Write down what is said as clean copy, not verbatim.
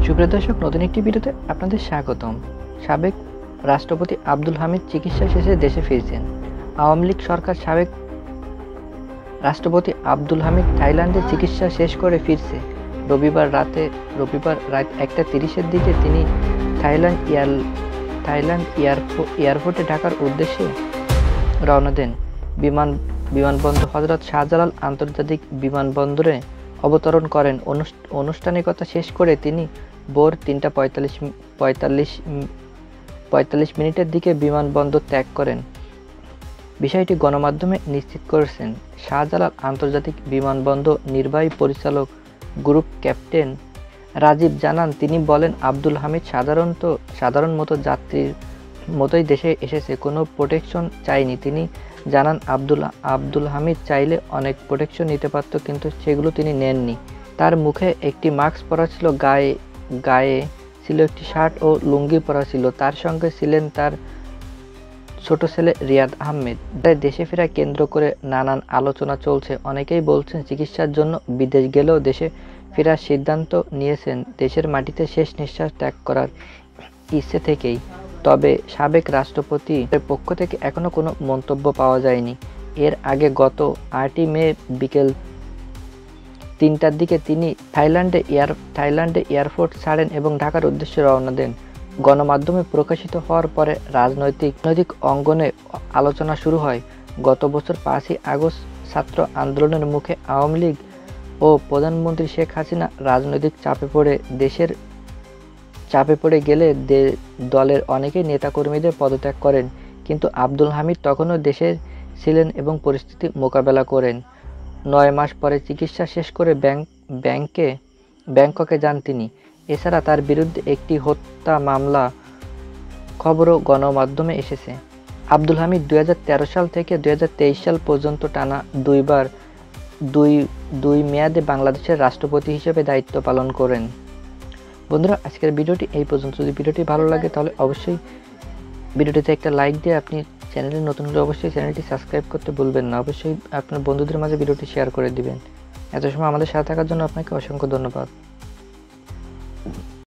সুপ্রিয় দর্শক, নতুন একটি ভিডিওতে আপনাদের স্বাগতম। সাবেক রাষ্ট্রপতি আব্দুল হামিদ চিকিৎসা শেষে দেশে ফিরছেন। আওয়ামী লীগ সরকার সাবেক রাষ্ট্রপতি আব্দুল হামিদ থাইল্যান্ডে চিকিৎসা শেষ করে ফিরছে। রবিবার রাত 1:30-এর দিকে তিনি থাইল্যান্ড এয়ারপোর্টে ঢাকার উদ্দেশ্যে রওনা দেন। বিমানবন্দর হযরত শাহজালাল আন্তর্জাতিক বিমানবন্দরে অবতরণ করেন। আনুষ্ঠানিকতা শেষ করে তিনি ভোর 3:45 দিকে বিমানবন্দর ত্যাগ করেন। বিষয়টি গণমাধ্যমে নিশ্চিত করেছেন শাহজালাল আন্তর্জাতিক বিমানবন্দর নির্বাহী পরিচালক গ্রুপ ক্যাপ্টেন রাজীব জানান। তিনি বলেন, আব্দুল হামিদ সাধারণ মতো যাত্রীর মতোই দেশে এসেছে, কোনো প্রোটেকশন চায়নি। তিনি জানান, আব্দুল হামিদ চাইলে অনেক প্রোটেকশন নিতে পারত, কিন্তু সেগুলো তিনি নেননি। তার মুখে একটি মাস্ক পরা ছিল, গায়ে ছিল একটি শার্ট ও লুঙ্গি পরা ছিল। তার সঙ্গে ছিলেন তার ছোট ছেলে রিয়াদ আহমেদ। দেশে ফেরা কেন্দ্র করে নানান আলোচনা চলছে। অনেকেই বলছেন চিকিৎসার জন্য বিদেশ গেলেও দেশে ফেরার সিদ্ধান্ত নিয়েছেন দেশের মাটিতে শেষ নিঃশ্বাস ত্যাগ করার ইচ্ছে থেকেই। তবে সাবেক রাষ্ট্রপতির পক্ষ থেকে এখনো কোনো মন্তব্য পাওয়া যায়নি। এর আগে গত 8 মে বিকেল 3টার দিকে তিনি থাইল্যান্ডে এয়ারপোর্ট ছাড়েন এবং ঢাকার উদ্দেশ্যে রওনা দেন। গণমাধ্যমে প্রকাশিত হওয়ার পরে রাজনৈতিক অঙ্গনে আলোচনা শুরু হয়। গত বছর 5ই আগস্ট ছাত্র আন্দোলনের মুখে আওয়ামী লীগ ও প্রধানমন্ত্রী শেখ হাসিনা রাজনৈতিক চাপে পড়ে গেলে দলের অনেকেই নেতাকর্মীদের পদত্যাগ করেন, কিন্তু আব্দুল হামিদ তখনও দেশে ছিলেন এবং পরিস্থিতি মোকাবেলা করেন। 9 মাস পরে চিকিৎসা শেষ করে ব্যাংককে যান তিনি। এছাড়া তার বিরুদ্ধে একটি হত্যা মামলা খবরও গণমাধ্যমে এসেছে। আব্দুল হামিদ 2013 সাল থেকে 2023 সাল পর্যন্ত টানা দুই মেয়াদে বাংলাদেশের রাষ্ট্রপতি হিসেবে দায়িত্ব পালন করেন। বন্ধুরা, আজকের ভিডিওটি এই পর্যন্ত। যদি ভিডিওটি ভালো লাগে তাহলে অবশ্যই ভিডিওটিতে একটা লাইক দিয়ে আপনি চ্যানেলে নতুন হলে অবশ্যই চ্যানেলটি সাবস্ক্রাইব করতে ভুলবেন না। অবশ্যই আপনার বন্ধুদের মাঝে ভিডিওটি শেয়ার করে দিবেন। এত সময় আমাদের সাথে থাকার জন্য আপনাকে অসংখ্য ধন্যবাদ।